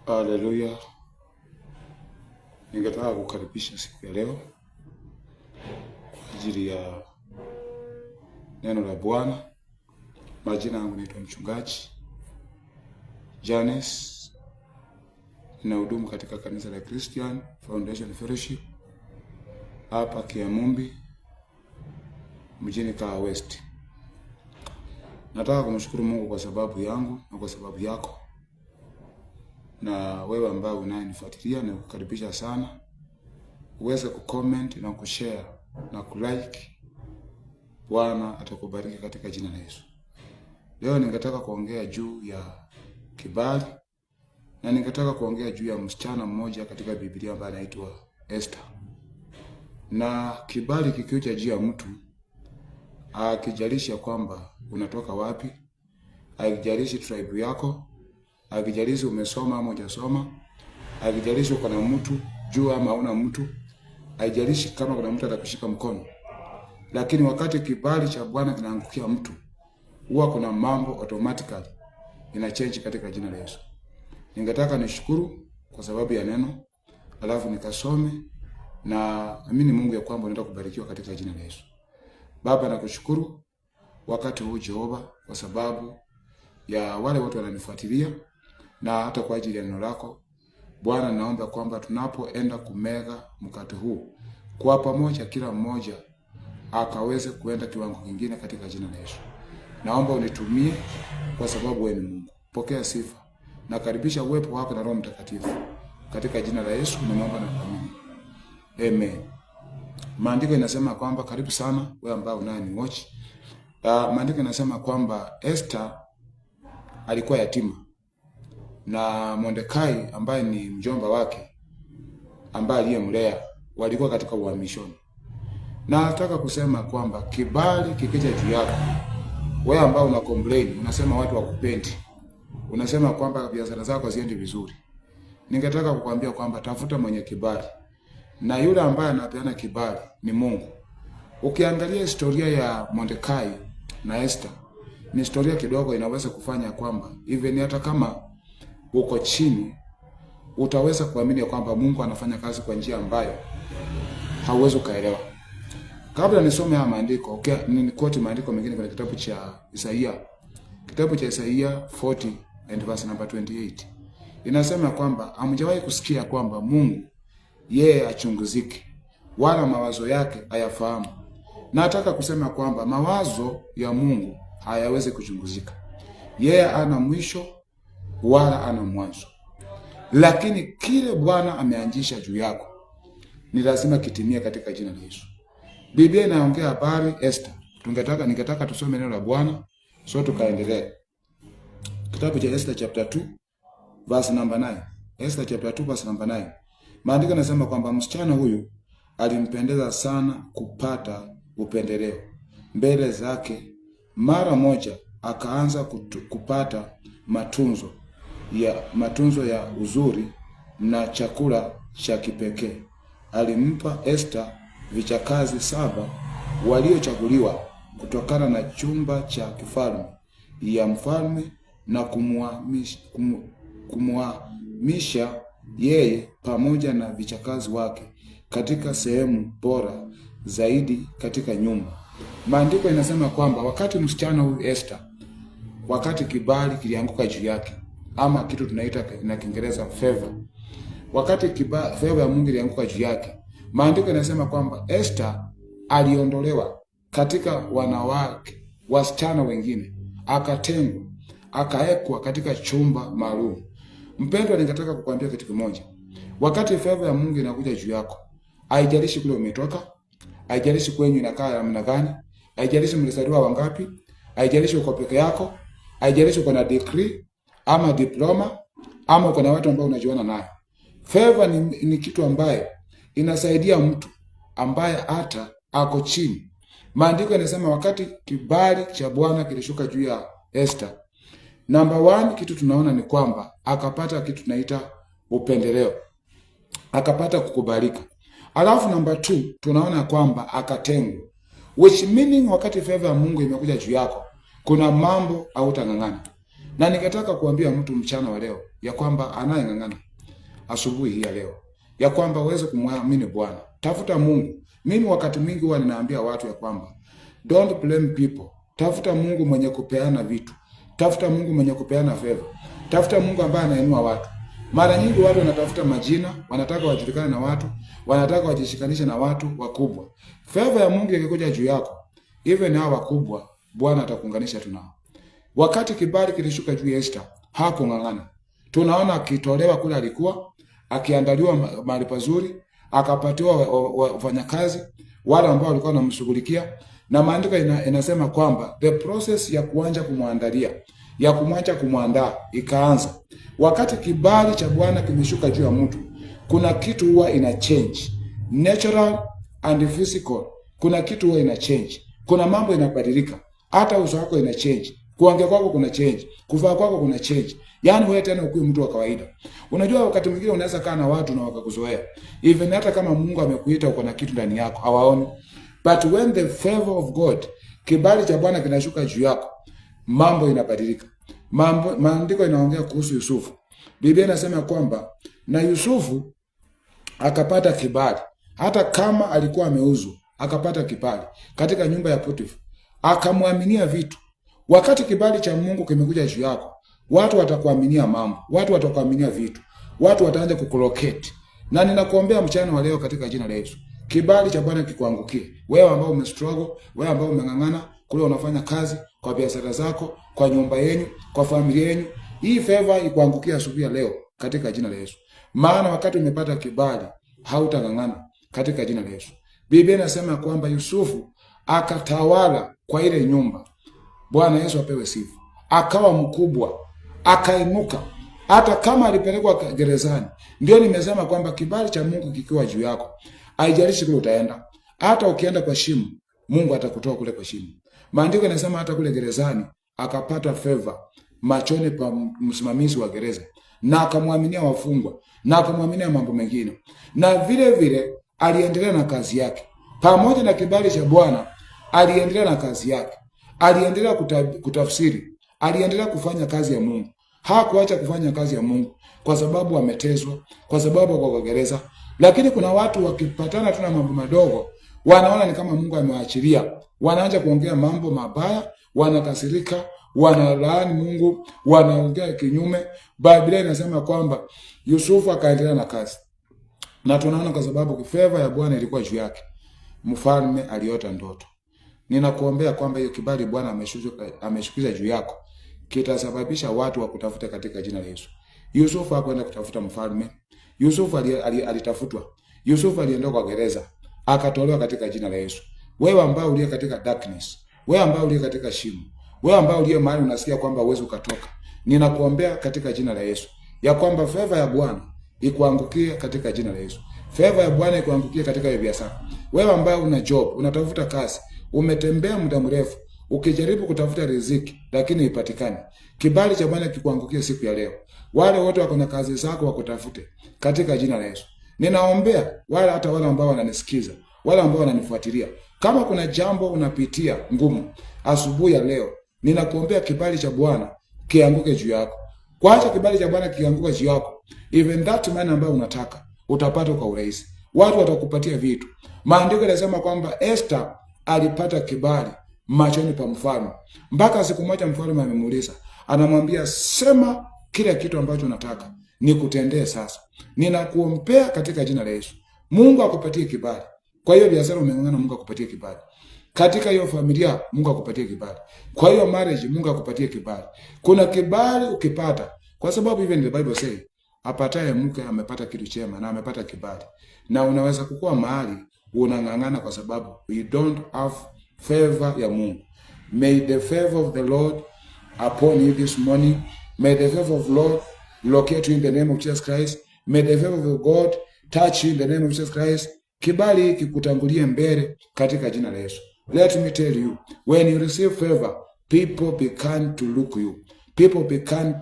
Haleluya. Ningetaka kukaribisha siku ya leo kwa ajili ya neno la Bwana. Majina yangu naitwa Mchungaji Janes. Ninahudumu katika kanisa la Christian Foundation Fellowship hapa Kiamumbi mjini Kawa West. Nataka kumshukuru Mungu kwa sababu yangu na kwa sababu yako. Na wewe ambao unayenifuatilia, na kukaribisha sana uweze kucomment na kushare na kulike. Bwana atakubariki katika jina la Yesu. Leo ningetaka kuongea juu ya kibali, na ningetaka kuongea juu ya msichana mmoja katika Biblia ambaye anaitwa Esther. Na kibali kikiucha juu ya mtu, akijalisha kwamba unatoka wapi, akijalishi tribe yako, akijalishi umesoma ama hujasoma, akijalishi uko na mtu juu ama hauna mtu, haijalishi kama kuna mtu atakushika mkono. Lakini wakati kibali cha Bwana kinaangukia mtu, huwa kuna mambo automatically ina change katika jina la Yesu. Ningetaka nishukuru kwa sababu ya neno, alafu nikasome, na amini Mungu ya kwamba unaenda kubarikiwa katika jina la Yesu. Baba, nakushukuru wakati huu Jehova kwa sababu ya wale watu wananifuatilia, na hata kwa ajili ya neno lako. Bwana, naomba kwamba tunapoenda kumega mkate huu kwa pamoja, kila mmoja akaweze kuenda kiwango kingine katika jina la Yesu. Naomba unitumie kwa sababu wewe ni Mungu. Pokea sifa. Nakaribisha uwepo wako na Roho Mtakatifu katika jina la Yesu, naomba na kuamini. Amen. Maandiko inasema kwamba, karibu sana wewe ambao unani watch. Maandiko inasema kwamba Esther alikuwa yatima, na Mordekai ambaye ni mjomba wake ambaye aliyemlea walikuwa katika uhamishoni. Na nataka kusema kwamba kibali kikija juu yako, wewe ambao una complain, unasema watu wakupendi, unasema kwamba biashara zako haziendi vizuri, ningetaka kukwambia kwamba tafuta mwenye kibali, na yule ambaye anapeana kibali ni Mungu. Ukiangalia historia ya Mordekai na Esther, ni historia kidogo inaweza kufanya kwamba even hata kama uko chini, utaweza kuamini kwamba Mungu anafanya kazi kwa njia ambayo hauwezi kuelewa. Kabla nisome haya maandiko, ni quote maandiko mengine kwenye kitabu cha Isaia. Kitabu cha Isaia 40 and verse number 28. Inasema kwamba hamjawahi kusikia kwamba Mungu yeye achunguziki, wala mawazo yake hayafahamu. Nataka kusema kwamba mawazo ya Mungu hayawezi kuchunguzika. Yeye ana mwisho wala ana mwanzo. Lakini kile Bwana ameanzisha juu yako ni lazima kitimie katika jina la Yesu. Biblia inaongea habari Esther. Ningetaka tusome neno la Bwana, so tukaendelee. Kitabu cha Esther chapter 2 verse number 9. Esther chapter 2 verse number 9. Maandiko yanasema kwamba msichana huyu alimpendeza sana kupata upendeleo mbele zake. Mara moja akaanza kupata matunzo ya uzuri na chakula cha kipekee. Alimpa Esther vichakazi 7 waliochaguliwa kutokana na chumba cha kifalme ya mfalme, na kumuhamisha yeye pamoja na vichakazi wake katika sehemu bora zaidi katika nyumba. Maandiko inasema kwamba wakati msichana huyu Esther, wakati kibali kilianguka juu yake, ama kitu tunaita na Kiingereza favor, wakati favor ya Mungu ilianguka juu yake, maandiko inasema kwamba Esther aliondolewa katika wanawake wasichana wengine, akatengwa, akaekwa katika chumba maalum. Mpendwa, ningetaka kukwambia kitu kimoja. Wakati favor ya Mungu inakuja juu yako, haijalishi kule umetoka, haijalishi kwenye inakaa namna gani, haijalishi mlizaliwa wangapi, haijalishi uko peke yako, haijalishi uko na degree ama diploma ama uko na watu ambao unajiona nayo. Favor ni kitu ambaye inasaidia mtu ambaye hata ako chini. Maandiko yanasema wakati kibali cha Bwana kilishuka juu ya Esther, number 1 kitu tunaona ni kwamba akapata kitu tunaita upendeleo, akapata kukubalika. Alafu number 2 tunaona kwamba akatengwa, which meaning wakati favor ya Mungu imekuja juu yako, kuna mambo hautangangana. Na ningetaka kuambia mtu mchana wa leo ya kwamba anayeng'ang'ana asubuhi hii ya leo ya kwamba uweze kumwamini Bwana. Tafuta Mungu. Mimi wakati mwingi huwa ninaambia watu ya kwamba don't blame people. Tafuta Mungu mwenye kupeana vitu. Tafuta Mungu mwenye kupeana fedha. Tafuta Mungu ambaye anainua watu. Mara nyingi watu wanatafuta majina, wanataka wajulikane na watu, wanataka wajishikanishe na watu wakubwa. Fedha ya Mungu ikikuja juu yako, even hao wakubwa, Bwana atakuunganisha tu nao. Wakati kibali kilishuka juu ya Esther, hakung'ang'ana. Tunaona akitolewa kule alikuwa, akiandaliwa mahali pazuri, akapatiwa wafanyakazi wale ambao walikuwa wanamshughulikia, na maandiko inasema kwamba the process ya kuanza kumwandalia, ya kumwacha kumwandaa ikaanza. Wakati kibali cha Bwana kimeshuka juu ya mtu, kuna kitu huwa ina change, natural and physical. Kuna kitu huwa ina change, kuna mambo inabadilika, hata uso wako ina change, kuongea kwako kuna change, kuvaa kwako kuna change. Yaani wewe tena ukuwe mtu wa kawaida. Unajua wakati mwingine unaweza kaa na watu na wakakuzoea. Even hata kama Mungu amekuita uko na kitu ndani yako, hawaoni. But when the favor of God, kibali cha Bwana kinashuka juu yako, mambo inabadilika. Maandiko inaongea kuhusu Yusufu. Biblia inasema kwamba na Yusufu akapata kibali. Hata kama alikuwa ameuzwa, akapata kibali katika nyumba ya Potifa. Akamwaminia vitu. Wakati kibali cha Mungu kimekuja juu yako, watu watakuaminia mambo, watu watakuaminia vitu, watu wataanza kukulocate. Na ninakuombea mchana wa leo katika jina la Yesu, kibali cha Bwana kikuangukie. Wewe ambao umestruggle, wewe ambao umeng'ang'ana kule unafanya kazi, kwa biashara zako, kwa nyumba yenu, kwa familia yenu, hii favor ikuangukia asubuhi leo katika jina la Yesu. Maana wakati umepata kibali, hautang'ang'ana katika jina la Yesu. Biblia inasema kwamba Yusufu akatawala kwa ile nyumba. Bwana Yesu apewe sifa. Akawa mkubwa, akainuka. Hata kama alipelekwa gerezani. Ndio nimesema kwamba kibali cha Mungu kikiwa juu yako, haijalishi kule utaenda. Hata ukienda kwa shimo, Mungu atakutoa kule kwa shimo. Maandiko yanasema hata kule gerezani akapata favor machoni pa msimamizi wa gereza, na akamwaminia wafungwa, na akamwaminia mambo mengine. Na vile vile aliendelea na kazi yake. Pamoja na kibali cha Bwana, aliendelea na kazi yake. Aliendelea kutafsiri, aliendelea kufanya kazi ya Mungu. Hakuacha kufanya kazi ya Mungu kwa sababu ametezwa, kwa sababu kwa gereza. Lakini kuna watu wakipatana tu na mambo madogo, wanaona ni kama Mungu amewaachilia. Wanaanza kuongea mambo mabaya, wanakasirika, wanalaani Mungu, wanaongea kinyume. Biblia inasema kwamba Yusufu akaendelea na kazi. Na tunaona kwa sababu favor ya Bwana ilikuwa juu yake, mfalme aliota ndoto. Ninakuombea kwamba hiyo kibali Bwana ameshukisha juu yako kitasababisha watu wakutafuta katika jina la Yesu. Yusufu hakwenda kutafuta mfalme. Yusufu alitafutwa. Yusufu alienda kwa gereza, akatolewa katika jina la Yesu. Wewe ambao uliye katika darkness, wewe ambao uliye katika shimo, wewe ambao uliye mahali unasikia kwamba uwezo ukatoka, ninakuombea katika jina la Yesu ya kwamba favor ya Bwana ikuangukie katika jina la Yesu. Favor ya Bwana ikuangukie katika hiyo biashara. Wewe ambao una job, unatafuta kazi, umetembea muda mrefu ukijaribu kutafuta riziki lakini ipatikane, kibali cha Bwana kikuangukie siku ya leo. Wale wote wako na kazi zako wakutafute katika jina la Yesu. Ninaombea hata wale ambao wananisikiza, wale ambao wananifuatilia, kama kuna jambo unapitia ngumu asubuhi ya leo, ninakuombea kibali cha Bwana kianguke juu yako. Kuacha kibali cha Bwana kianguke juu yako, even that man ambaye unataka utapata kwa urahisi. Watu watakupatia vitu. Maandiko yanasema kwamba Esther alipata kibali machoni pa mfalme. Mpaka siku moja mfalme amemuuliza, anamwambia sema kila kitu ambacho unataka nikutendee sasa. Ninakuombea katika jina la Yesu, Mungu akupatie kibali. Kwa hiyo biashara umeng'ang'ana, Mungu akupatie kibali. Katika hiyo familia, Mungu akupatie kibali. Kwa hiyo marriage, Mungu akupatie kibali. Kuna kibali ukipata, kwa sababu even the Bible say apataye mke amepata kitu chema na amepata kibali. Na unaweza kukua mahali unang'ang'ana kwa sababu you don't have favor ya Mungu. May the favor of the Lord upon you this morning. May the favor of the Lord locate you in the name of Jesus Christ. May the favor of God touch you in the name of Jesus Christ. Kibali kikutangulie mbele katika jina la Yesu. Let me tell you, when you receive favor, people begin to look you. People begin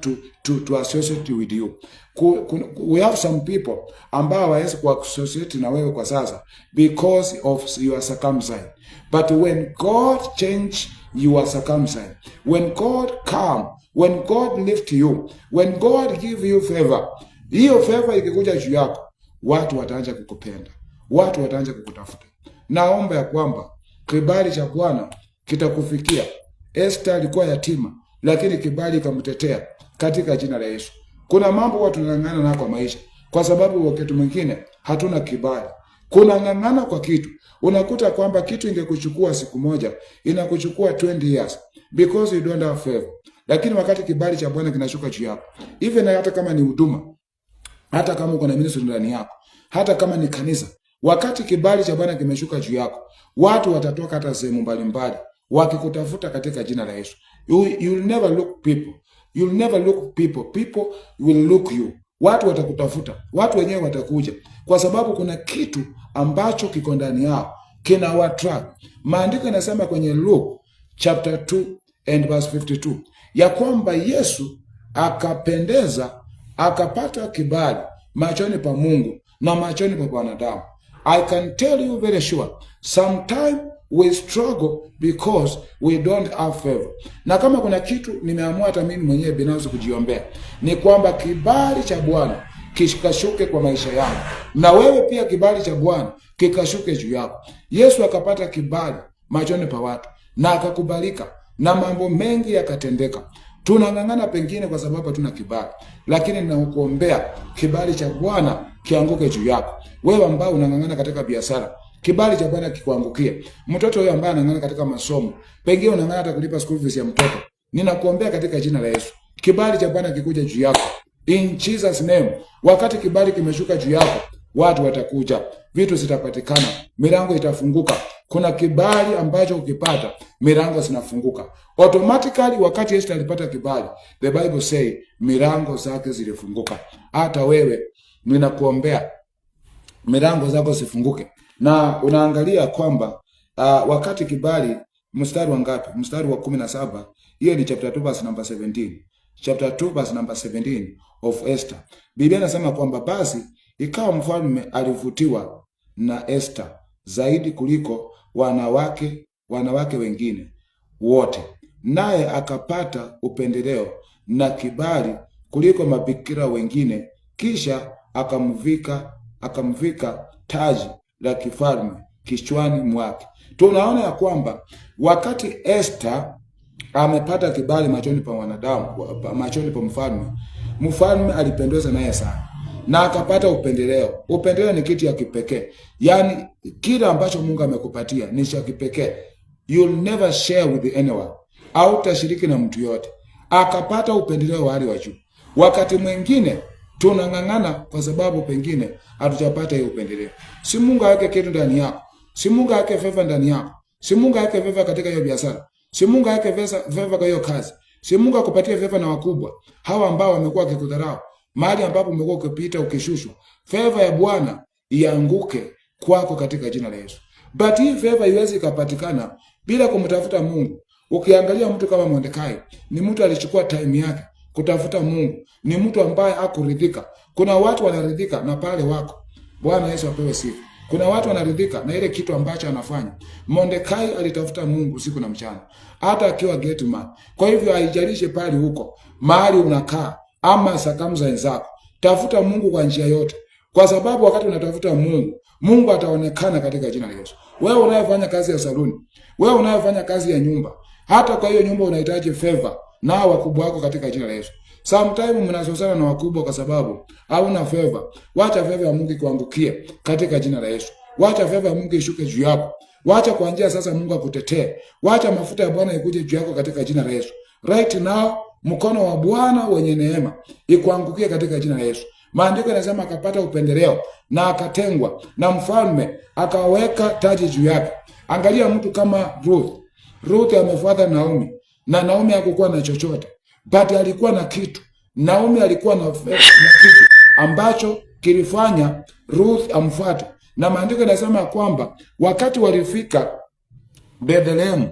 to associate with you. We have some people ambao hawawezi kuassociate na wewe kwa sasa because of your circumstance. But when God change your circumstance, when God come when God lift you, when God give you favor, hiyo favor ikikuja juu yako, watu wataanza kukupenda, watu wataanza kukutafuta. Naomba ya kwamba kibali cha Bwana kitakufikia. Esther alikuwa yatima, lakini kibali ikamtetea katika jina la Yesu. Kuna mambo watu tunang'ang'ana na kwa maisha kwa sababu wakati mwingine hatuna kibali. Kuna ng'ang'ana kwa kitu. Unakuta kwamba kitu ingekuchukua siku moja, inakuchukua 20 years because you don't have favor. Lakini wakati kibali cha Bwana kinashuka juu yako, even hata kama ni huduma, hata kama uko na ministry ndani yako, hata kama ni kanisa, wakati kibali cha Bwana kimeshuka juu yako, watu watatoka hata sehemu mbalimbali wakikutafuta katika jina la Yesu. You'll never look people. You'll never look people. People will look you. Watu watakutafuta. Watu wenyewe watakuja. Kwa sababu kuna kitu ambacho kiko ndani yao, kina watrap. Maandiko yanasema kwenye Luke chapter 2 and verse 52 ya kwamba Yesu akapendeza, akapata kibali machoni pa Mungu na machoni pa wanadamu. I can tell you very sure, sometime we struggle because we don't have favor. Na kama kuna kitu nimeamua hata mimi mwenyewe binafsi kujiombea, ni kwamba kibali cha Bwana kikashuke kwa maisha yangu, na wewe pia kibali cha Bwana kikashuke juu yako. Yesu akapata kibali machoni pa watu na akakubalika na mambo mengi yakatendeka. Tunang'ang'ana pengine kwa sababu hatuna kibali, lakini ninakuombea kibali cha Bwana kianguke juu yako. Wewe ambao unang'ang'ana katika biashara, kibali cha Bwana kikuangukie. Mtoto wewe ambaye anang'ang'ana katika masomo, pengine unang'ang'ana hata kulipa school fees ya mtoto, ninakuombea katika jina la Yesu, kibali cha Bwana kikuja juu yako in Jesus name. Wakati kibali kimeshuka juu yako, watu watakuja, vitu zitapatikana, milango itafunguka. Kuna kibali ambacho ukipata, milango zinafunguka automatically. Wakati Esther alipata kibali, the Bible say milango zake zilifunguka. Hata wewe ninakuombea milango zako zifunguke. Na unaangalia kwamba wakati kibali, mstari wa ngapi? Mstari wa 17. Hiyo ni chapter 2 verse number 17. Chapter 2 verse number 17 of Esther. Biblia inasema kwamba basi ikawa mfalme alivutiwa na Esther zaidi kuliko wanawake wengine wote, naye akapata upendeleo na kibali kuliko mabikira wengine. Kisha akamvika taji la kifalme kichwani mwake. Tunaona ya kwamba wakati Esther amepata kibali machoni pa wanadamu, machoni pa mfalme alipendezwa naye sana na akapata upendeleo. Upendeleo ni kitu ya kipekee. Yaani kile ambacho Mungu amekupatia ni cha kipekee. You'll never share with anyone. Au tashiriki na mtu yote. Akapata upendeleo wa hali wa juu. Wakati mwingine tunang'ang'ana kwa sababu pengine hatujapata hiyo upendeleo. Si Mungu aweke kitu ndani yako. Si Mungu aweke favor ndani yako. Si Mungu aweke favor katika hiyo biashara. Si Mungu aweke favor kwa hiyo kazi. Si Mungu akupatie favor na wakubwa hawa ambao wamekuwa wakikudharau, mahali ambapo umekuwa ukipita ukishushwa. Favor ya Bwana ianguke kwako katika jina la Yesu. But hii favor haiwezi kupatikana bila kumtafuta Mungu. Ukiangalia mtu kama Mordekai, ni mtu alichukua time yake kutafuta Mungu. Ni mtu ambaye hakuridhika. Kuna watu wanaridhika na pale wako. Bwana Yesu apewe sifa. Kuna watu wanaridhika na ile kitu ambacho anafanya. Mordekai alitafuta Mungu usiku na mchana, hata akiwa gate man. Kwa hivyo haijalishi pale huko, mahali unakaa ama circumstances zako, tafuta Mungu kwa njia yote. Kwa sababu wakati unatafuta Mungu, Mungu ataonekana katika jina la Yesu. Wewe unayefanya kazi ya saluni, wewe unayefanya kazi ya nyumba, hata kwa hiyo nyumba unahitaji favor na wakubwa wako katika jina la Yesu. Sometimes mnasosana na wakubwa kwa sababu hauna favor. Wacha favor ya Mungu kuangukie katika jina la Yesu. Wacha favor ya Mungu ishuke juu yako. Wacha kuanzia sasa Mungu akutetee. Wacha mafuta ya Bwana ikuje juu yako katika jina la Yesu. Right now, mkono wa Bwana wenye neema ikuangukie katika jina la Yesu. Maandiko yanasema akapata upendeleo na akatengwa na mfalme akaweka taji juu yake. Angalia mtu kama Ruth. Ruth amefuata Naomi na Naomi hakukuwa na chochote, but alikuwa na kitu. Naomi alikuwa na kitu ambacho kilifanya Ruth amfuate. Na maandiko yanasema kwamba wakati walifika Bethlehem,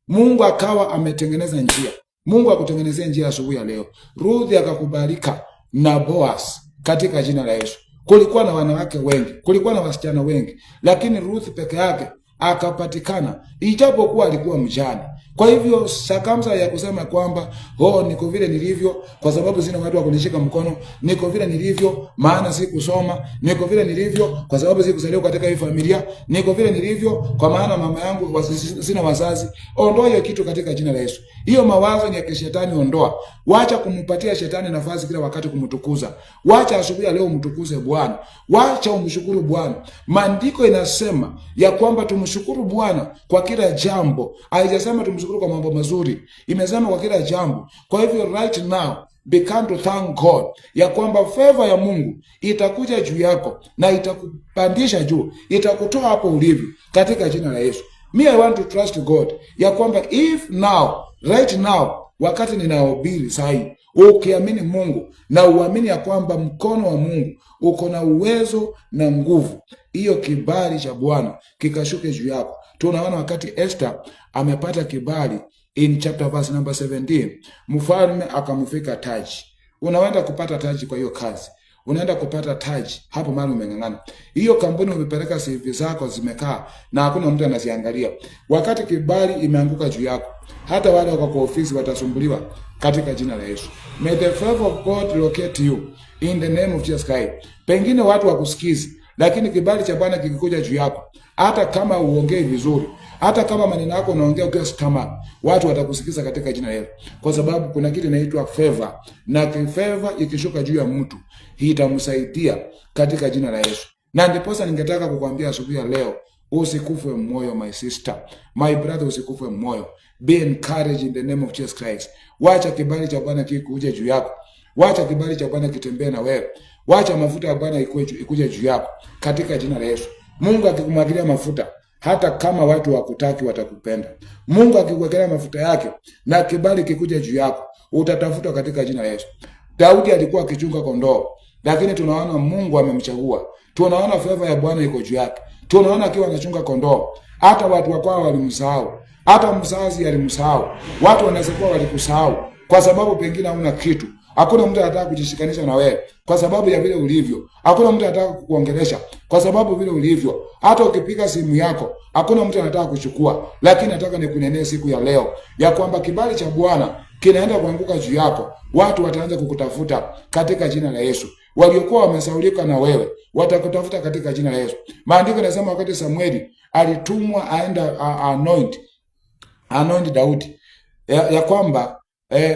Mungu akawa ametengeneza njia. Mungu akutengenezea njia asubuhi ya leo. Ruth akakubalika na Boaz katika jina la Yesu. Kulikuwa na wanawake wengi, kulikuwa na wasichana wengi, lakini Ruth peke yake akapatikana, ijapokuwa alikuwa mjane. Kwa hivyo sakamsa ya kusema kwamba niko vile nilivyo kwa sababu sina watu wa kunishika mkono, niko vile nilivyo maana sikusoma, niko vile nilivyo kwa sababu sikuzaliwa katika hii familia, niko vile nilivyo kwa maana mama yangu sina wazazi. Ondoa hiyo kitu katika jina la Yesu. Hiyo mawazo ni ya kishetani, ondoa. Wacha kumpatia shetani nafasi kila wakati kumtukuza. Wacha asubuhi leo umtukuze Bwana. Wacha umshukuru Bwana. Maandiko inasema ya kwamba tumshukuru Bwana kwa kila jambo. Haijasema tumshukuru kwa mambo mazuri, imesema kwa kila jambo. Kwa hivyo right now begin to thank God ya kwamba favor ya Mungu itakuja juu yako na itakupandisha juu, itakutoa hapo ulivyo katika jina la Yesu. I want to trust God ya kwamba if now, right now, wakati ninahubiri sahi, ukiamini Mungu na uamini ya kwamba mkono wa Mungu uko na uwezo na nguvu, hiyo kibali cha Bwana kikashuke juu yako. Tunaona wakati Esther amepata kibali in chapter verse number 17, mfalme akamfika taji. Unaenda kupata taji kwa hiyo kazi. Unaenda kupata taji hapo mahali umeng'ang'ana. Hiyo kampuni umepeleka CV zako zimekaa na hakuna mtu anaziangalia. Wakati kibali imeanguka juu yako, hata wale wako kwa ofisi watasumbuliwa katika jina la Yesu. May the favor of God locate you in the name of Jesus Christ. Pengine watu wakusikizi, lakini kibali cha Bwana kikikuja juu yako, hata kama uongei vizuri, hata kama maneno yako unaongea ukiwa stammer, watu watakusikiza katika jina la Yesu. Kwa sababu kuna kitu inaitwa favor, na favor ikishuka juu ya mtu, hii itamsaidia katika jina la Yesu. Na ndiposa ningetaka kukuambia asubuhi ya leo, usikufe moyo my sister, my brother, usikufe moyo. Be encouraged in the name of Jesus Christ. Wacha kibali cha Bwana kikuje juu yako. Wacha kibali cha Bwana kitembee na wewe. Wacha mafuta ya Bwana ikuje juu yako katika jina la Yesu. Mungu akikumwagilia mafuta, hata kama watu wakutaki watakupenda. Mungu akikuwekelea mafuta yake na kibali kikuja juu yako, utatafutwa katika jina la Yesu. Daudi alikuwa akichunga kondoo, lakini tunaona Mungu amemchagua. Tunaona favor ya Bwana iko juu yake. Tunaona akiwa anachunga kondoo, hata watu wakwao walimsahau. Hata mzazi alimsahau. Watu wanaweza kuwa walikusahau kwa sababu pengine huna kitu. Hakuna mtu anataka kujishikanisha na wewe kwa sababu ya vile ulivyo. Hakuna mtu anataka kukuongelesha kwa sababu vile ulivyo. Hata ukipiga simu yako, hakuna mtu anataka kuchukua. Lakini nataka nikunenee siku ya leo ya kwamba kibali cha Bwana kinaenda kuanguka juu yako. Watu wataanza kukutafuta katika jina la Yesu. Waliokuwa wamesaulika na wewe watakutafuta katika jina la Yesu. Maandiko yanasema wakati Samueli alitumwa aenda anoint Daudi, ya kwamba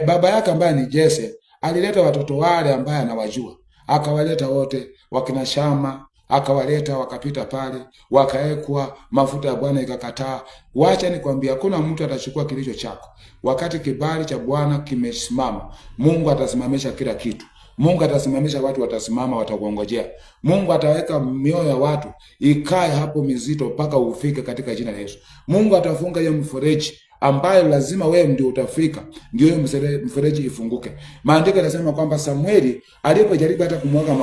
baba yake ambaye ni Jesse alileta watoto wale ambaye anawajua, akawaleta wote, wakina Shama akawaleta, wakapita pale, wakaekwa mafuta ya Bwana ikakataa. Wacha nikwambia, hakuna mtu atachukua kilicho chako. Wakati kibali cha Bwana kimesimama, Mungu atasimamisha kila kitu. Mungu atasimamisha watu, watasimama, watakuongojea. Mungu ataweka mioyo ya watu ikae hapo mizito mpaka ufike katika jina la Yesu. Mungu atafunga hiyo mfereji ambayo lazima wewe ndio utafika, ndio hiyo mfereji ifunguke. Maandiko yanasema kwamba Samueli alipojaribu hata kumwaga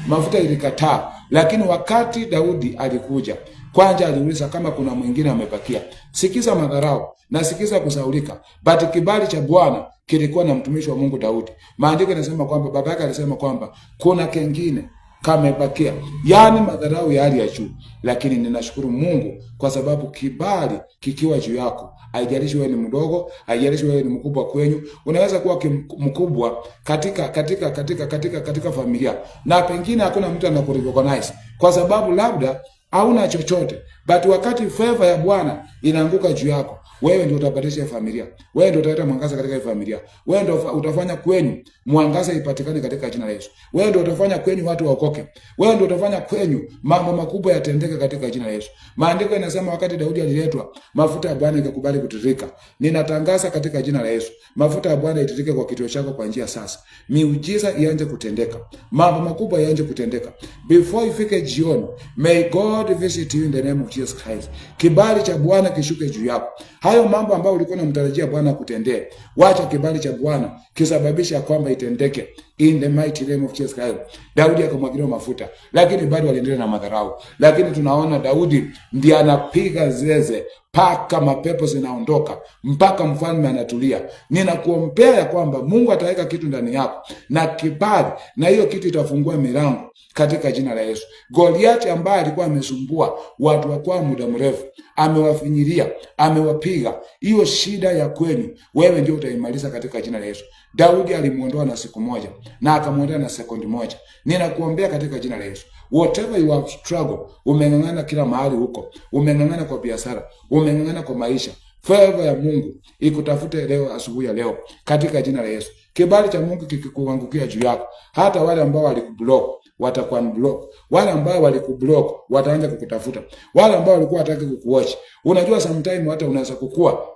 mafuta ilikataa, lakini wakati Daudi alikuja, kwanza aliuliza kama kuna mwingine amebakia. Sikiza madharau na sikiza kusaulika, but kibali cha Bwana kilikuwa na mtumishi wa Mungu Daudi. Maandiko yanasema kwamba baba yake alisema kwamba kuna kingine kamebakia, yani madharau ya hali ya juu. Lakini ninashukuru Mungu kwa sababu kibali kikiwa juu yako, haijalishi wewe ni mdogo, haijalishi wewe ni mkubwa kwenyu. Unaweza kuwa mkubwa katika familia, na pengine hakuna mtu anakurecognize kwa sababu labda hauna chochote, but wakati favor ya Bwana inaanguka juu yako, wewe ndio utabadilisha familia. Wewe ndio utaleta mwangaza katika familia. Wewe ndio utafanya kwenyu mwangaza ipatikane katika jina la Yesu. Wewe ndio utafanya kwenyu watu waokoke. Wewe ndio utafanya kwenyu mambo makubwa yatendeke katika jina la Yesu. Maandiko yanasema wakati Daudi aliletwa, mafuta ya Bwana ikakubali kutirika. Ninatangaza katika jina la Yesu, mafuta ya Bwana itirike kwa kituo chako kwa njia sasa. Miujiza ianze kutendeka. Mambo makubwa yaanze kutendeka. Before ifike jioni, may God visit you in the name of Jesus Christ. Kibali cha Bwana kishuke juu yako. Hayo mambo ambayo ulikuwa unamtarajia Bwana kutendee, wacha kibali cha Bwana kisababisha kwamba itendeke in the mighty name of Jesus Christ. Daudi akamwagiliwa mafuta, lakini bado waliendelea na madharau. Lakini tunaona Daudi ndiye anapiga zeze mpaka mapepo zinaondoka, mpaka mfalme anatulia. Ninakuombea ya kwamba Mungu ataweka kitu ndani yako na kibali, na hiyo kitu itafungua milango katika jina la Yesu. Goliati ambaye alikuwa amesumbua watu kwa muda mrefu, amewafinyilia, amewapiga. Hiyo shida ya kwenu wewe ndio utaimaliza katika jina la Yesu. Daudi alimuondoa na siku moja na akamuondoa na sekondi moja. Ninakuombea katika jina la Yesu. Whatever you have struggle, umeng'ang'ana kila mahali huko, umeng'ang'ana kwa biashara, umeng'ang'ana kwa maisha, favor ya Mungu ikutafute leo, asubuhi ya leo katika jina la Yesu. Kibali cha Mungu kikikuangukia juu yako, hata wale ambao walikublock watakuwa unblock, wale ambao walikublock wataanza kukutafuta, wale ambao walikuwa hataki kukuwatch. Unajua sometimes hata unaweza kukua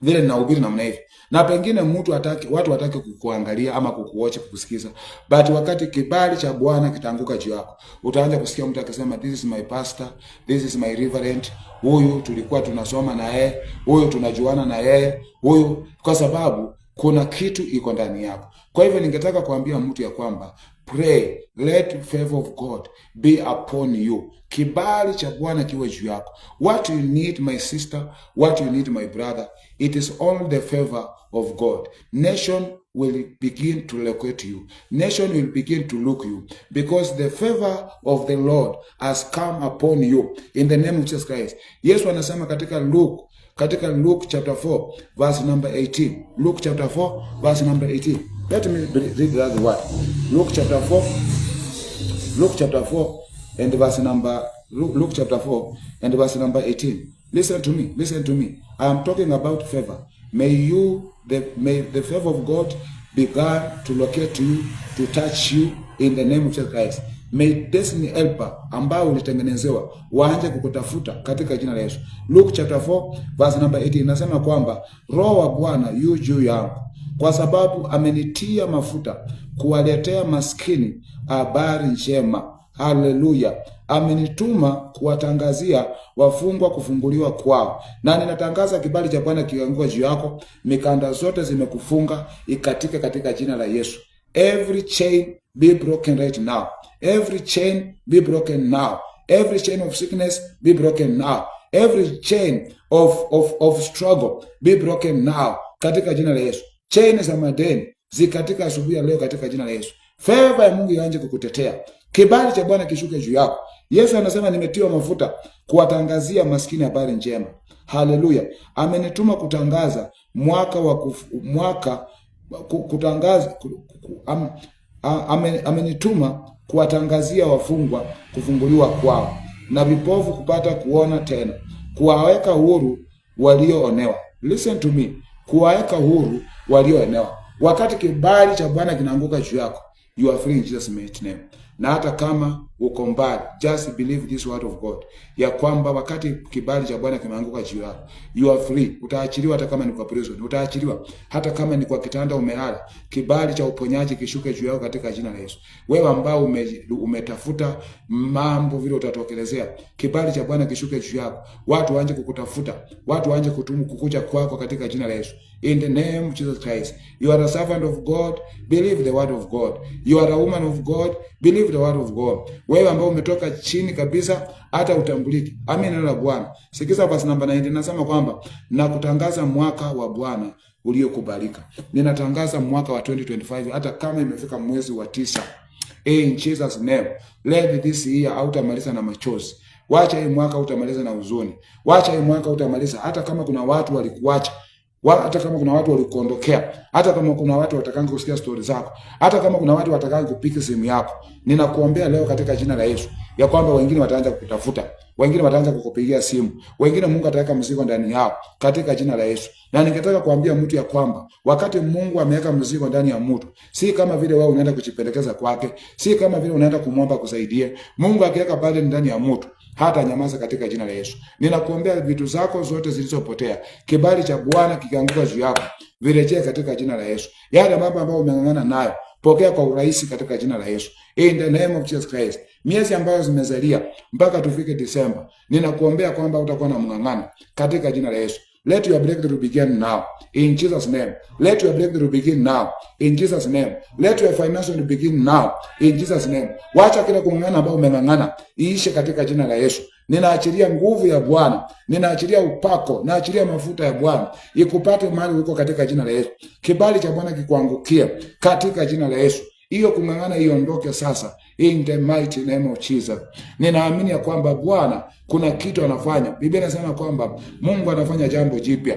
vile ninahubiri namna hivi, na pengine watu wataki kukuangalia ama kukuwatch, kukusikiza, but wakati kibali cha Bwana kitaanguka juu yako, utaanza kusikia mtu akisema this is my pastor, this is my reverend, huyu tulikuwa tunasoma na yeye, huyu tunajuana na yeye, huyu, kwa sababu kuna kitu iko ndani yako. Kwa hivyo ningetaka kuambia mtu ya kwamba pray, let favor of God be upon you. Kibali cha Bwana kiwe juu yako. What you need, my sister, what you need, my brother, it is only the favor of God. Nation will begin to locate you. Nation will begin to look you, because the favor of the Lord has come upon you in the name of Jesus Christ. Yesu anasema katika Luke chapter 4 verse number 18. Luke chapter 4 verse number 18. Let me read that word. Luke chapter 4 and verse number 18. Listen to me. I am talking about favor. May the favor of God begin to locate you, to touch you in the name of Jesus Christ. May destiny helper ambao ulitengenezewa waanze kukutafuta katika jina la Yesu. Luke chapter 4 verse number 18 inasema kwamba Roho wa Bwana yu juu yangu, kwa sababu amenitia mafuta kuwaletea maskini habari njema. Haleluya. Amenituma kuwatangazia wafungwa kufunguliwa kwao. Na ninatangaza kibali cha Bwana kianguke juu yako. Mikanda zote zimekufunga ikatike katika jina la Yesu. Every chain be broken right now. Every chain be broken now. Every chain of sickness be broken now. Every chain of struggle be broken now katika jina la Yesu. Chain za madeni zikatika asubuhi ya leo katika jina la Yesu. Favor ya Mungu ianze kukutetea. Kibali cha Bwana kishuke juu yako. Yesu anasema nimetiwa mafuta kuwatangazia maskini habari njema. Haleluya. Amenituma kutangaza amenituma kuwatangazia wafungwa kufunguliwa kwao, na vipofu kupata kuona tena, kuwaweka huru walioonewa. Listen to me. Kuwaweka huru walioonewa. Wakati kibali cha Bwana kinaanguka juu yako, you are free in Jesus' mighty name. Na hata kama uko mbali, just believe this word of God, ya kwamba wakati kibali cha Bwana kimeanguka juu yako, you are free. Utaachiliwa hata kama ni kwa prison, utaachiliwa hata kama ni kwa kitanda umelala. Kibali cha uponyaji kishuke juu yako katika jina la Yesu. Wewe ambao umetafuta mambo vile utatokelezea, kibali cha Bwana kishuke juu yako. Watu waanze kukutafuta, watu waanze kukuja kwako katika jina la Yesu. In the name of Jesus Christ. You are a servant of God, believe the word of God. You are a woman of God, believe the word of God. Wewe ambao umetoka chini kabisa hata utambuliki, amini neno la Bwana. Sikiza verse number 19 nasema kwamba na kutangaza mwaka wa Bwana uliokubalika. Ninatangaza mwaka wa 2025 hata kama imefika mwezi wa 9. In Jesus name, let this year utamaliza na machozi. Wacha hii mwaka utamaliza na huzuni. Wacha hii mwaka utamaliza hata kama kuna watu walikuacha, hata kama kuna watu walikuondokea, hata kama kuna watu watakanga kusikia stories zako, hata kama kuna watu watakanga kupika simu yako. Ninakuombea leo katika jina la Yesu ya kwamba wengine wataanza kukutafuta, wengine wataanza kukupigia simu, wengine Mungu ataweka mzigo ndani yao katika jina la Yesu. Na ningetaka kuambia mtu ya kwamba wakati Mungu ameweka mzigo ndani ya mtu, si kama vile wewe unaenda kujipendekeza kwake, si kama vile unaenda kumwomba kusaidie. Mungu akiweka pale ndani ya mtu, hata nyamaza katika jina la Yesu. Ninakuombea vitu zako zote zilizopotea, kibali cha Bwana kikianguka juu yako, virejee katika jina la Yesu. Yale mambo ambayo umeng'ang'ana nayo, pokea kwa urahisi katika jina la Yesu. In the name of Jesus Christ. Miezi ambayo zimezalia mpaka tufike Disemba, ninakuombea kwamba utakuwa na mng'ang'ano katika jina la Yesu. Let your breakthrough begin now. In Jesus' name. Let your breakthrough begin now. In Jesus' name. Let your financial begin now. In Jesus' name. Wacha kila kung'ang'ana ambao umeng'ang'ana iishe katika jina la Yesu. Ninaachilia nguvu ya Bwana, ninaachilia upako, naachilia mafuta ya Bwana ikupate mahali uko katika jina la Yesu. Kibali cha Bwana kikuangukie katika jina la Yesu. Hiyo kung'ang'ana iondoke sasa, in the mighty name of Jesus. Ninaamini ya kwamba Bwana kuna kitu anafanya. Biblia inasema kwamba Mungu anafanya jambo jipya.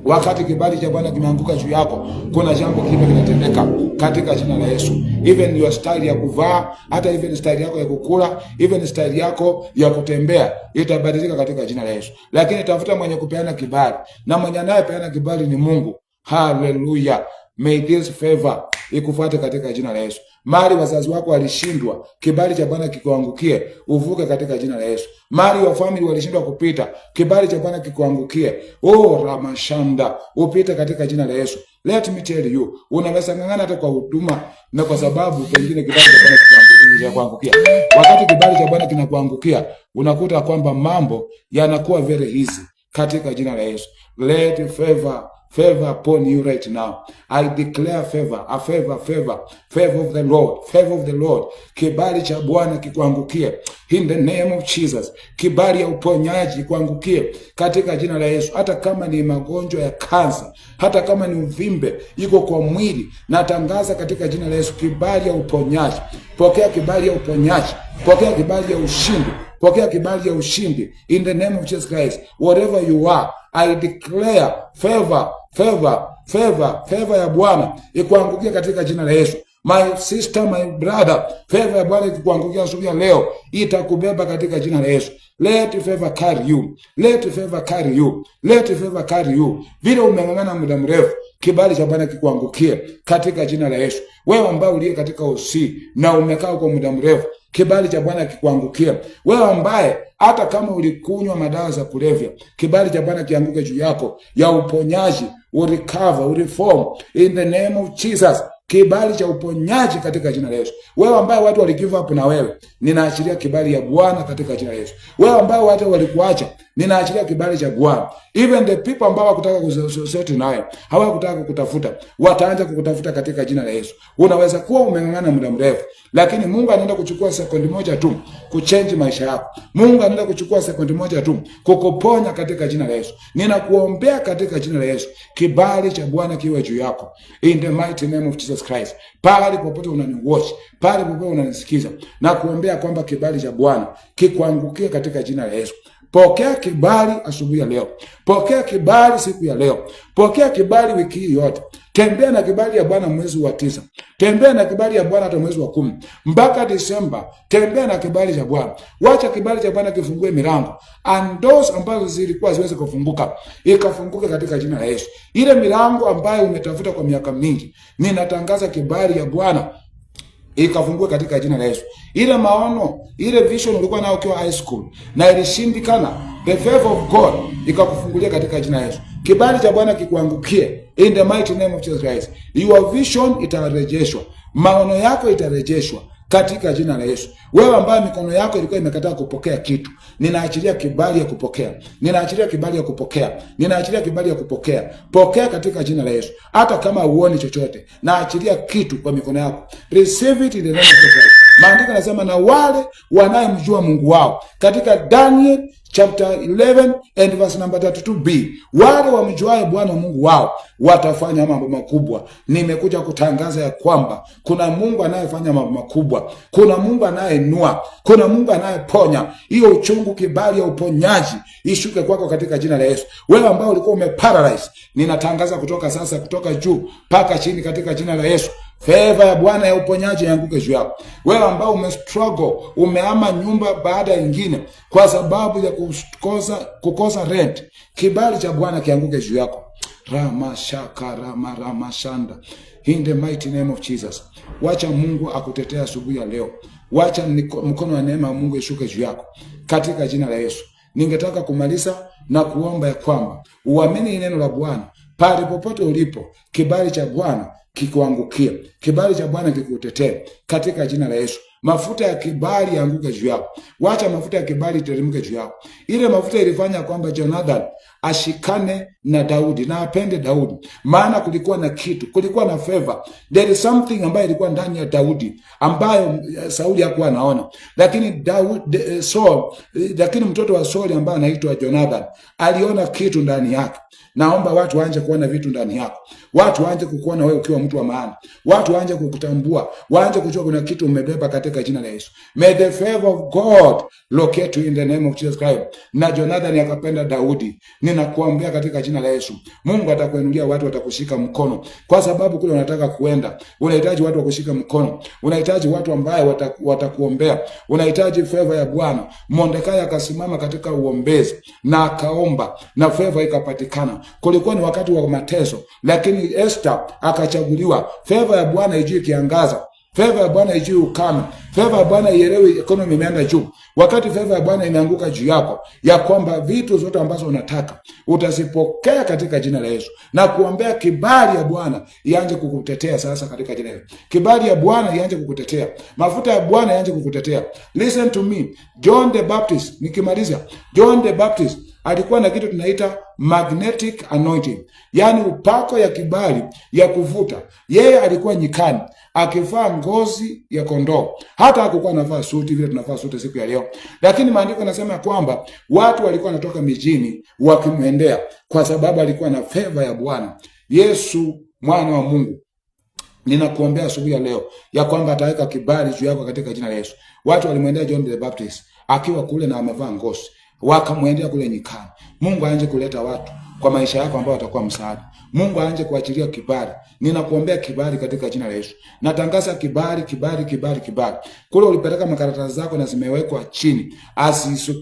Wakati kibali cha Bwana kimeanguka juu yako, kuna jambo kipya kinatendeka katika jina la Yesu. Even your style ya kuvaa, hata even style yako ya kukula, even style yako ya kutembea itabadilika katika jina la Yesu. Lakini tafuta mwenye kupeana kibali, na mwenye anayepeana kibali ni Mungu. Hallelujah. May this favor ikufuate katika jina la Yesu. Mali wazazi wako walishindwa, kibali cha Bwana kikuangukie, uvuke katika jina la Yesu. Mali wa family walishindwa kupita, kibali cha Bwana kikuangukie. Oh Ramashanda, upite katika jina la Yesu. Let me tell you, unaweza ng'ang'ana hata kwa huduma na kwa sababu pengine kibali cha Bwana kikuangukia. Wakati kibali cha Bwana kinakuangukia, unakuta kwamba mambo yanakuwa very easy katika jina la Yesu. Let favor upon you right now. I declare favor of the Lord. Kibali cha Bwana kikuangukie in the name of Jesus. Kibali ya uponyaji kuangukie katika jina la Yesu. Hata kama ni magonjwa ya kansa, hata kama ni uvimbe iko kwa mwili, natangaza katika jina la Yesu kibali ya uponyaji. Pokea kibali ya uponyaji, pokea kibali ya ushindi, pokea kibali ya ushindi in the name of Jesus Christ. Whatever you are, I declare favor ya Bwana ikuangukia katika jina la Yesu. My sister, my brother, favor ya Bwana ikikuangukia asubuhi ya leo, itakubeba katika jina la Yesu. Let favor carry you. Let favor carry you. Let favor carry you. Vile umeng'ang'ana muda mrefu, kibali cha Bwana kikuangukie katika jina la Yesu. Wewe ambaye uliye katika usi na umekaa kwa muda mrefu, kibali cha Bwana kikuangukie. Wewe ambaye hata kama ulikunywa madawa za kulevya, kibali cha Bwana kianguke juu yako ya uponyaji, urecover, ureform in the name of Jesus. Kibali cha uponyaji katika jina la Yesu. Wewe ambaye watu waligive up na wewe, ninaachilia kibali ya Bwana katika jina la Yesu. Wewe ambaye watu walikuacha, ninaachilia kibali cha Bwana. Even the people ambao hawakutaka kusoti nawe, hawakutaka kukutafuta, wataanza kukutafuta katika jina la Yesu. Unaweza kuwa umeng'ang'ana muda mrefu, lakini Mungu anaenda kuchukua sekondi moja tu kuchange maisha yako. Mungu anaenda kuchukua sekondi moja tu kukuponya katika jina la Yesu. Ninakuombea katika jina la Yesu, kibali cha Bwana kiwe juu yako in the mighty name of Jesus Christ. Pale popote unaniwatch, pale popote unanisikiza, na kuombea kwamba kibali cha Bwana kikuangukie katika jina la Yesu. Pokea kibali asubuhi ya leo. Pokea kibali siku ya leo. Pokea kibali wiki hii yote. Tembea na kibali ya Bwana mwezi wa 9. Tembea na kibali ya Bwana hata mwezi wa 10. Mpaka Disemba, tembea na kibali cha Bwana. Wacha kibali cha Bwana kifungue milango. And doors ambazo zilikuwa ziweze kufunguka, ikafunguke katika jina la Yesu. Ile milango ambayo umetafuta kwa miaka mingi, ninatangaza kibali ya Bwana ikafungue katika jina la Yesu. Ile maono, ile vision ulikuwa nayo ukiwa high school na ilishindikana, the favor of God ikakufungulia katika jina la Yesu. Kibali cha Bwana kikuangukie in the mighty name of Jesus Christ. Your vision itarejeshwa, maono yako itarejeshwa katika jina la Yesu. Wewe ambaye mikono yako ilikuwa imekataa kupokea kitu, ninaachilia kibali ya kupokea. Ninaachilia kibali ya kupokea. Ninaachilia kibali ya kupokea. Pokea katika jina la Yesu. Hata kama uone chochote, naachilia kitu kwa mikono yako. Receive it in the name of Jesus. Maandiko yanasema na wale wanayemjua Mungu wao, katika Daniel chapter 11 and verse number 32b, wale wamjuae Bwana Mungu wao watafanya mambo makubwa. Nimekuja kutangaza ya kwamba kuna Mungu anayefanya mambo makubwa, kuna Mungu anayeinua, kuna Mungu anayeponya. Hiyo uchungu, kibali ya uponyaji ishuke kwako katika jina la Yesu. Wewe ambao ulikuwa umeparalyze, ninatangaza kutoka sasa, kutoka juu mpaka chini katika jina la Yesu, favor ya Bwana ya uponyaji ianguke juu yako. Wewe ambao umestruggle, umehama nyumba baada ya nyingine kwa sababu ya kukosa rent, kibali cha Bwana kianguke juu yako. Ramashaka ramashanda in the mighty name of Jesus. Wacha Mungu akutetea asubuhi ya leo. Wacha mkono wa neema wa Mungu ishuke juu yako katika jina la Yesu. Ningetaka kumaliza na kuomba ya kwamba uamini neno la Bwana pale popote ulipo. Kibali cha Bwana kikuangukie, kibali cha Bwana kikutetee katika jina la Yesu. Mafuta ya kibali yaanguke juu yako. Wacha mafuta ya kibali iteremke juu yako. Ile mafuta ilifanya kwamba Jonathan ashikane na Daudi na apende Daudi, maana kulikuwa na kitu, kulikuwa na favor. There is something ambayo ilikuwa ndani ya Daudi ambayo Sauli hakuwa anaona, lakini lakini mtoto wa Sauli ambaye anaitwa Jonathan aliona kitu ndani yake. Naomba watu waanze kuona vitu ndani yako. Watu waanze kukuona wewe ukiwa mtu wa maana. Watu waanze kukutambua. Waanze kujua kuna kitu umebeba katika jina la Yesu. May the favor of God locate you in the name of Jesus Christ. Na Jonathan akapenda Daudi. Ninakuombea katika jina la Yesu. Mungu atakuinulia watu watakushika mkono. Kwa sababu kule unataka kuenda, unahitaji watu wa kushika mkono. Unahitaji watu ambao watakuombea. Unahitaji favor ya Bwana. Mordekai akasimama katika uombezi na akaomba na favor ikapatikana. Kulikuwa ni wakati wa mateso, lakini Esther akachaguliwa. Favor ya Bwana ijui kiangaza. Favor ya Bwana ijui ukame. Favor ya Bwana ielewe economy imeenda juu. Wakati favor ya Bwana imeanguka juu yako, ya kwamba vitu zote ambazo unataka utazipokea katika jina la Yesu, na kuombea kibali ya Bwana ianze kukutetea sasa katika jina la Yesu. Kibali ya Bwana ianze kukutetea. Mafuta ya Bwana ianze kukutetea. Listen to me. John the Baptist, nikimaliza, John the Baptist alikuwa na kitu tunaita magnetic anointing, yani upako ya kibali ya kuvuta. Yeye alikuwa nyikani akivaa ngozi ya kondoo, hata hakukuwa anavaa suti vile tunavaa suti siku ya leo, lakini maandiko yanasema kwamba watu walikuwa wanatoka mijini wakimwendea kwa sababu alikuwa na favor ya Bwana. Yesu mwana wa Mungu, ninakuombea asubuhi ya leo ya kwamba ataweka kibali juu yako katika jina la Yesu. Watu walimwendea John the Baptist akiwa kule na amevaa ngozi, wakamwendea kule nyikani. Mungu aanze kuleta watu kwa maisha yako ambao watakuwa msaada. Mungu aanze kuachilia kibali. Ninakuombea kibali katika jina la Yesu. Natangaza kibali, kibali, kibali, kibali. Kule ulipeleka makaratasi zako na zimewekwa chini,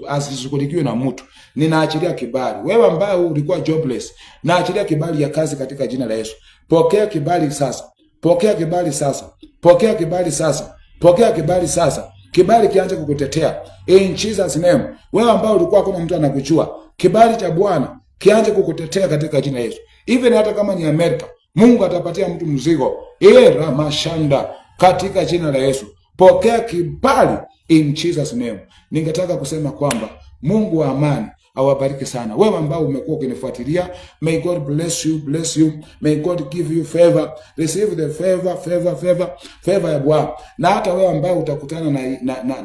asishughulikiwe na mtu. Ninaachilia kibali. Wewe ambaye ulikuwa jobless, naachilia kibali ya kazi katika jina la Yesu. Pokea kibali sasa. Pokea kibali sasa. Pokea kibali sasa. Pokea kibali sasa. Kibali kianze kukutetea in Jesus name. Wewe ambao ulikuwa hakuna mtu anakujua, kibali cha Bwana kianze kukutetea katika jina la Yesu. Even hata kama ni Amerika, Mungu atapatia mtu mzigo ramashanda katika jina la Yesu. Pokea kibali in Jesus name. Ningetaka kusema kwamba Mungu wa amani awabariki sana. Wewe ambao umekuwa ukinifuatilia, may God bless you, bless you. May God give you favor. Receive the favor ya Bwana. Na hata wewe ambao utakutana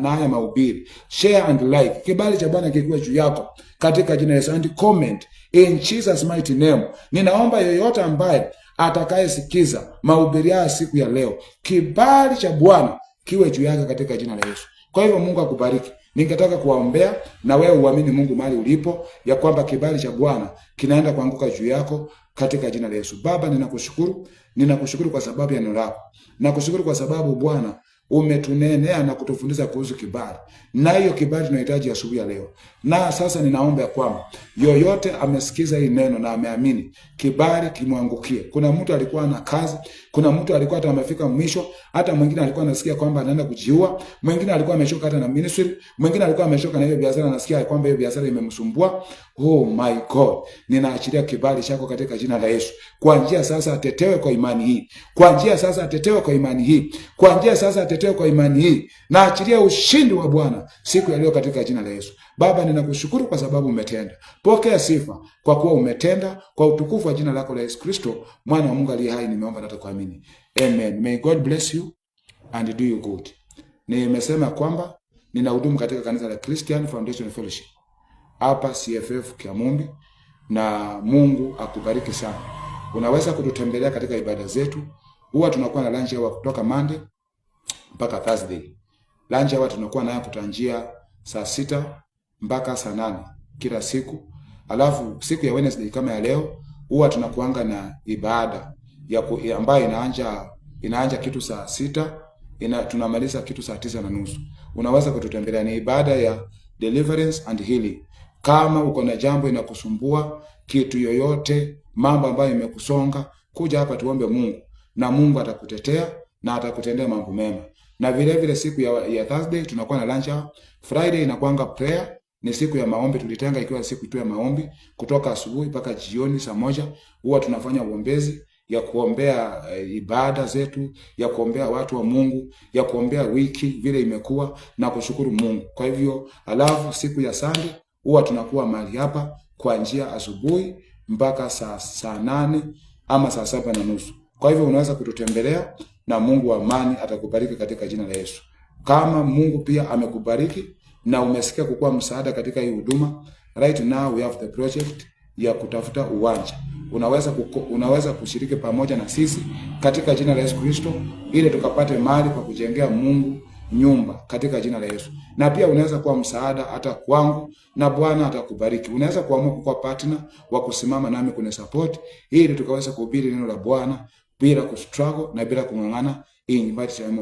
na haya mahubiri, share and like. Kibali cha Bwana kikiwa juu yako katika jina la Yesu, and comment in Jesus mighty name. Ninaomba yoyote ambaye atakayesikiza mahubiri ya siku ya leo, kibali cha Bwana kiwe juu yake katika jina la Yesu. Kwa hivyo Mungu akubariki. Ningetaka kuwaombea na wewe uamini Mungu mahali ulipo ya kwamba kibali cha Bwana kinaenda kuanguka juu yako katika jina la Yesu. Baba, ninakushukuru kwa sababu ya neno lako. Nakushukuru kwa sababu Bwana umetunenea na kutufundisha kuhusu kibali. Na hiyo kibali tunahitaji asubuhi ya leo. Na sasa ninaomba ya kwamba yoyote amesikiza hii neno na ameamini, kibali kimwangukie. Kuna mtu alikuwa na kazi, kuna mtu alikuwa hata amefika mwisho, hata mwingine alikuwa anasikia kwamba anaenda kujiua, mwingine alikuwa amechoka hata na ministry, mwingine alikuwa amechoka na hiyo biashara, anasikia kwamba hiyo biashara imemsumbua. Oh my God, ninaachilia kibali chako katika jina la Yesu. Kuanzia sasa atetewe kwa imani hii. Kuanzia sasa atetewe kwa imani hii. Kuanzia sasa atetewe kwa imani hii. Naachilia ushindi wa Bwana siku ya leo katika jina la Yesu. Baba, ninakushukuru kwa sababu umetenda. Pokea sifa kwa kuwa umetenda, kwa utukufu wa jina lako la Yesu Kristo, mwana wa Mungu aliye hai, nimeomba na kuamini. Amen. May God bless you and do you good. Nimesema kwamba ninahudumu katika kanisa la Christian Foundation Fellowship hapa CFF Kiamumbi, na Mungu akubariki sana. Unaweza kututembelea katika ibada zetu. Huwa tunakuwa na lunch hour kutoka Monday mpaka Thursday. Lunch hour tunakuwa nayo kutanjia saa 6 mpaka saa 8 kila siku. Alafu siku ya Wednesday kama ya leo huwa tunakuanga na ibada ambayo inaanza kitu saa 6, tunamaliza kitu saa 9:30. Unaweza kututembelea. Ni ibada ya deliverance and healing. Kama uko na jambo inakusumbua, kitu yoyote, mambo ambayo imekusonga, kuja hapa tuombe Mungu na Mungu atakutetea na atakutendea mambo mema. Na vile vile siku ya Thursday tunakuwa na lunch hour. Friday inakuanga prayer, ni siku ya maombi. Tulitenga ikiwa siku tu ya maombi kutoka asubuhi mpaka jioni saa 1. Huwa tunafanya uombezi ya kuombea ibada zetu, ya kuombea watu wa Mungu, ya kuombea wiki vile imekuwa na kushukuru Mungu. Kwa hivyo alafu siku ya Sunday huwa tunakuwa mahali hapa kuanzia asubuhi mpaka saa 8 ama saa 7:30. Kwa hivyo unaweza kututembelea na Mungu wa amani atakubariki katika jina la Yesu. Kama Mungu pia amekubariki na umesikia kukuwa msaada katika hii huduma, right now we have the project ya kutafuta uwanja. Unaweza kushiriki pamoja na sisi katika jina la Yesu Kristo ili tukapate mahali pa kujengea Mungu nyumba katika jina la Yesu. Na pia unaweza kuwa msaada hata kwangu na Bwana atakubariki. Unaweza kuamua kuwa partner wa kusimama nami kwenye support ili tukaweza kuhubiri neno la Bwana bila kustruggle na bila kung'ang'ana in